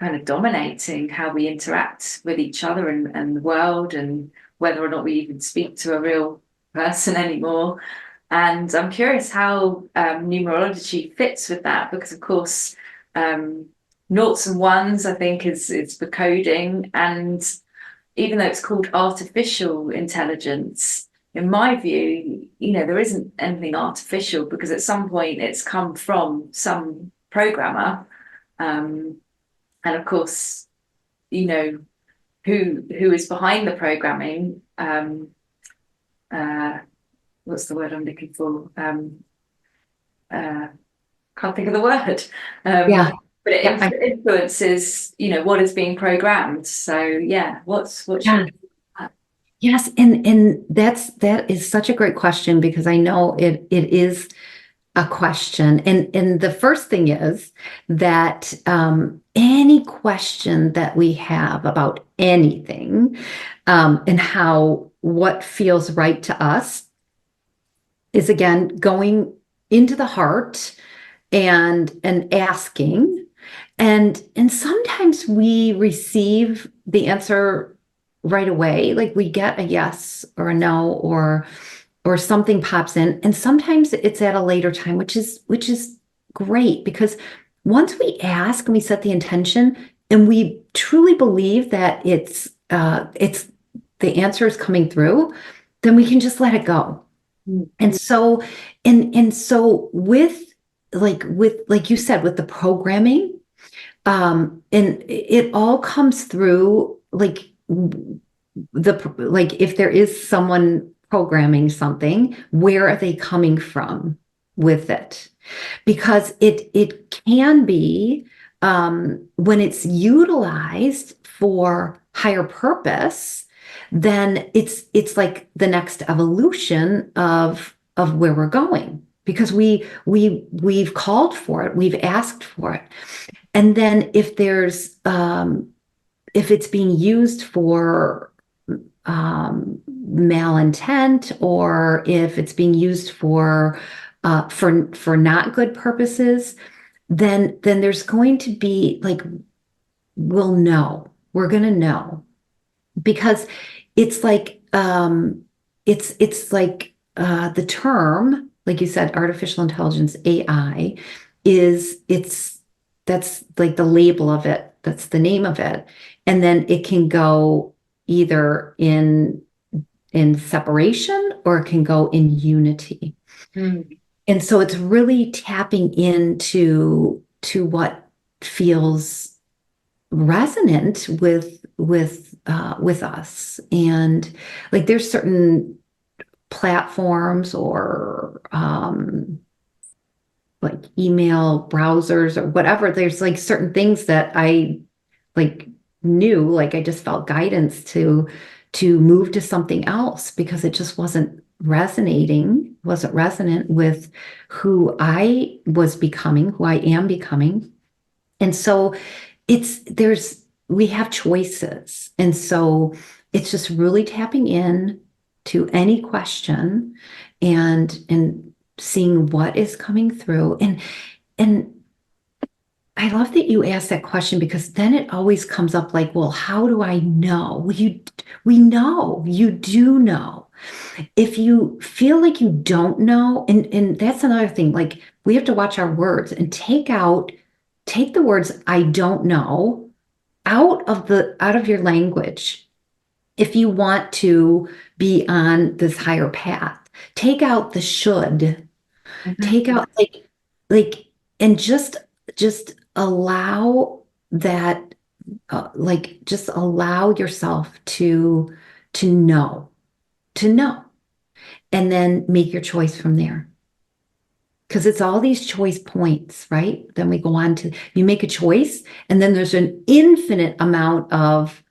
of dominating how we interact with each other and the world, and whether or not we even speak to a real person anymore. And I'm curious how numerology fits with that, because of course noughts and ones, I think, is the coding. And even though it's called artificial intelligence, in my view, there isn't anything artificial, because at some point it's come from some programmer. And of course, who is behind the programming. What's the word I'm looking for? Can't think of the word. Yeah. But it Yeah. influences, what is being programmed. So yeah, what's Yeah. Yes, and that is such a great question, because I know it is a question. And the first thing is that any question that we have about anything, and what feels right to us, is again going into the heart and asking. And sometimes we receive the answer right away, like we get a yes or a no, or something pops in. And sometimes it's at a later time, which is great, because once we ask and we set the intention and we truly believe that it's the answer is coming through, then we can just let it go. And so with like you said, with the programming, and it all comes through, like if there is someone programming something, where are they coming from with it? Because it can be, when it's utilized for higher purpose, then it's like the next evolution of where we're going, because we've called for it, we've asked for it. And then if it's being used for malintent, or if it's being used for not good purposes, then there's going to be, like, we're going to know, because it's like the term, like you said, artificial intelligence, AI, that's like the label of it. That's the name of it. And then it can go either in separation or it can go in unity. Mm. And so it's really tapping into what feels resonant with us. And like there's certain platforms or like email browsers or whatever. There's like certain things that I like knew, like I just felt guidance to move to something else because it just wasn't resonant with who I was becoming, who I am becoming. And so we have choices. And so it's just really tapping in to any question and seeing what is coming through. And I love that you asked that question because then it always comes up like, well, how do I know? We know, you do know. If you feel like you don't know, and that's another thing, like we have to watch our words and take the words I don't know out of your language if you want to be on this higher path. Take out the should, take out like and just allow that like just allow yourself to know, to know, and then make your choice from there. Because it's all these choice points, right? Then we go on to you make a choice, and then there's an infinite amount of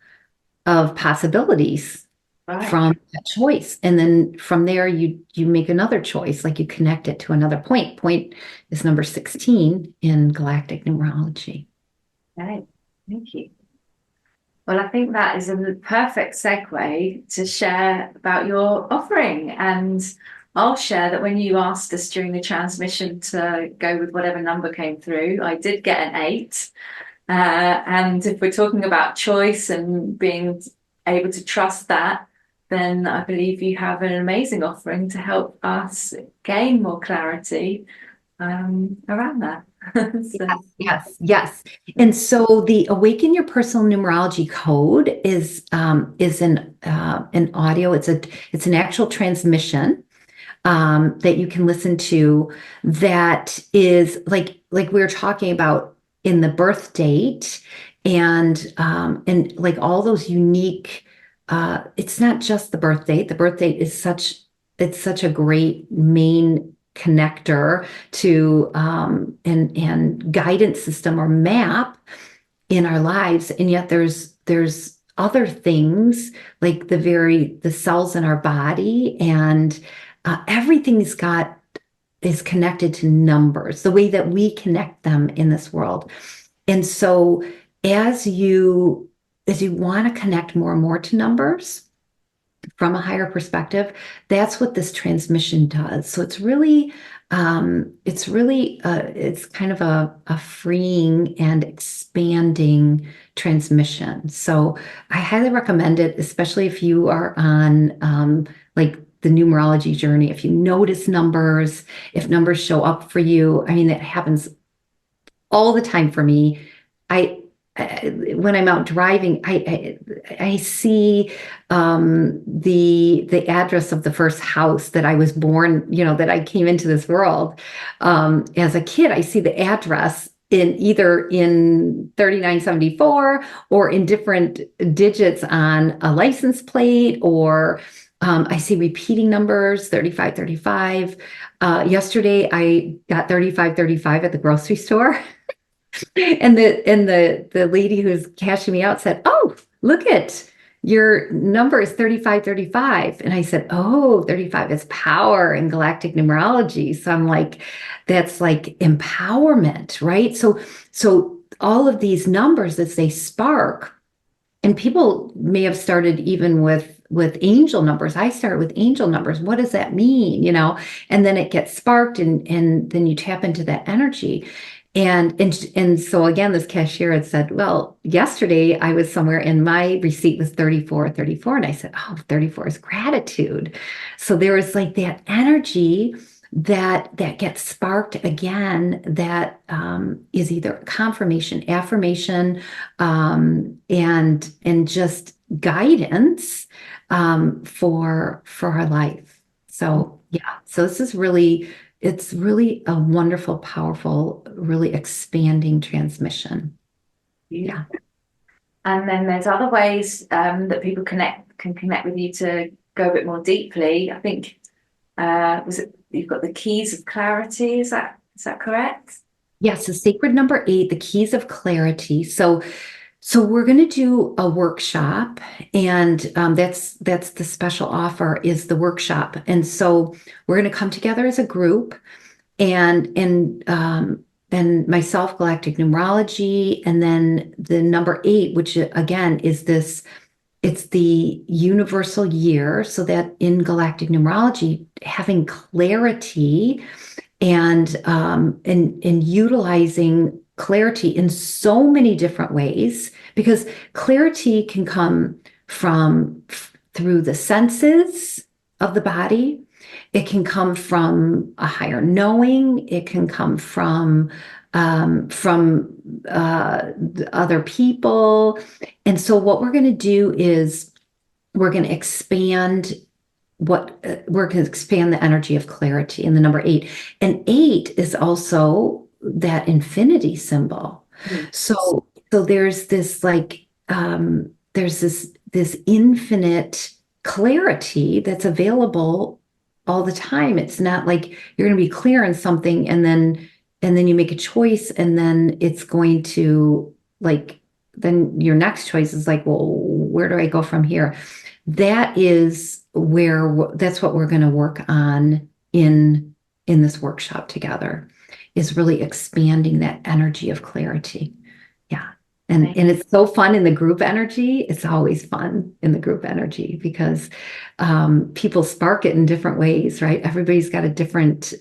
possibilities Right. from that choice. And then from there you make another choice, like you connect it to another point. Point is number 16 in Galactic Numerology. Okay. Thank you. Well, I think that is a perfect segue to share about your offering. And I'll share that when you asked us during the transmission to go with whatever number came through, I did get an 8. And if we're talking about choice and being able to trust that, then I believe you have an amazing offering to help us gain more clarity around that. So. Yes. And so the Awaken Your Personal Numerology Code is an audio. It's an actual transmission that you can listen to. That is like we were talking about in the birth date and like all those unique. It's not just the birth date. The birth date is such a great main connector to and guidance system or map in our lives, and yet there's other things like the cells in our body and everything is connected to numbers, the way that we connect them in this world. And so as you want to connect more and more to numbers from a higher perspective, that's what this transmission does. So it's kind of a freeing and expanding transmission. So I highly recommend it, especially if you are on like the numerology journey. If you notice numbers, if numbers show up for you, I mean, it happens all the time for me. When I'm out driving, I see the address of the first house that I was born, that I came into this world as a kid. I see the address either in 3974 or in different digits on a license plate, or I see repeating numbers 3535. Yesterday, I got 3535 at the grocery store. And the lady who's cashing me out said, "Oh, look at your number is 3535." And I said, "Oh, 35 is power in galactic numerology." So I'm like, that's like empowerment, right? So all of these numbers as they spark, and people may have started even with angel numbers. I started with angel numbers. What does that mean? And then it gets sparked and then you tap into that energy. And so again, this cashier had said, "Well, yesterday I was somewhere and my receipt was 3434." And I said, "Oh, 34 is gratitude." So there was like that energy that gets sparked again, that is either confirmation, affirmation, and just guidance for our life. So yeah, so this is really, it's really a wonderful, powerful, really expanding transmission. Yeah. And then there's other ways that people can connect with you to go a bit more deeply. I think was it you've got the keys of clarity, is that correct? Yes, the sacred number 8, the keys of clarity. So we're going to do a workshop, and that's the special offer is the workshop. And so we're going to come together as a group, and myself, Galactic Numerology, and then the number 8, which again is this. It's the universal year, so that in Galactic Numerology, having clarity and utilizing clarity in so many different ways, because clarity can come from through the senses of the body. It can come from a higher knowing. It can come from other people. And so what we're going to do is we're going to expand the energy of clarity in the number 8. And 8 is also that infinity symbol. So there's this there's this infinite clarity that's available all the time. It's not like you're going to be clear on something and then you make a choice, and then it's going to then your next choice is like, well, where do I go from here? That's what we're going to work on in this workshop together, is really expanding that energy of clarity. Yeah. And it's so fun in the group energy. It's always fun in the group energy because people spark it in different ways, right? Everybody's got a different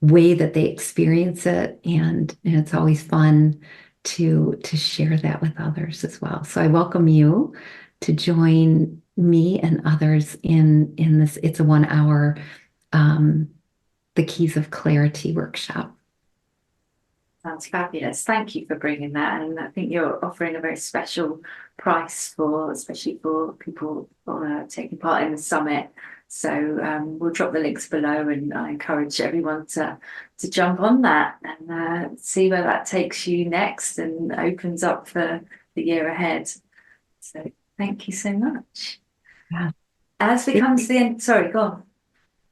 way that they experience it, and it's always fun to share that with others as well. So I welcome you to join me and others in this. It's a 1-hour the Keys of Clarity workshop. Sounds fabulous. Thank you for bringing that. And I think you're offering a very special price especially for people taking part in the summit. So we'll drop the links below, and I encourage everyone to jump on that and see where that takes you next and opens up for the year ahead. So thank you so much. Yeah. As we come to the end, sorry, go on.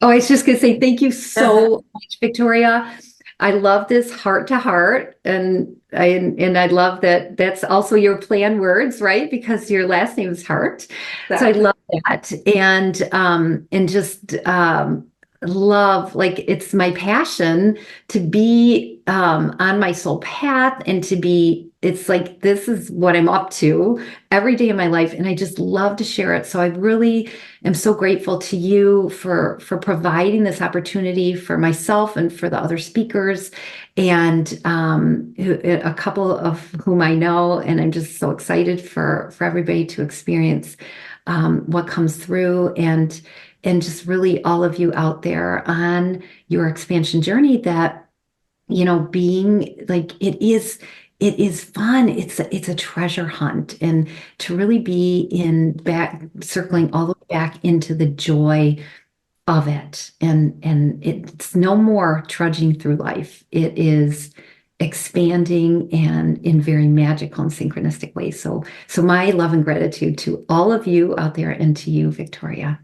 Oh, I was just going to say thank you so much, Victoria. I love this heart to heart, and I love that that's also your plan words, right? Because your last name is Hart. Exactly. So I love that, and just love, like, it's my passion to be on my soul path, and to be, it's like, this is what I'm up to every day of my life, and I just love to share it. So I really am so grateful to you for providing this opportunity for myself and for the other speakers, and a couple of whom I know, and I'm just so excited for everybody to experience what comes through, and just really all of you out there on your expansion journey, that, you know, being like, it is fun. It's a treasure hunt, and to really be circling all the way back into the joy of it. And it's no more trudging through life. It is expanding, and in very magical and synchronistic ways. So my love and gratitude to all of you out there, and to you, Victoria.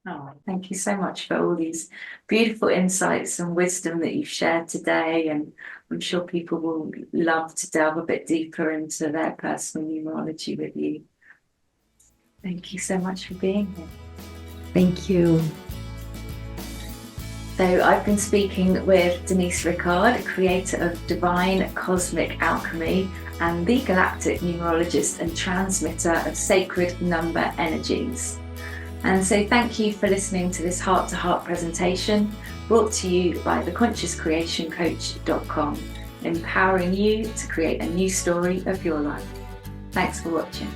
Oh, thank you so much for all these beautiful insights and wisdom that you've shared today. And I'm sure people will love to delve a bit deeper into their personal numerology with you. Thank you so much for being here. Thank you. So I've been speaking with Denise Ricard, creator of Divine Cosmic Alchemy and the Galactic Numerologist and transmitter of sacred number energies. And so thank you for listening to this heart-to-heart presentation, brought to you by theconsciouscreationcoach.com, empowering you to create a new story of your life. Thanks for watching.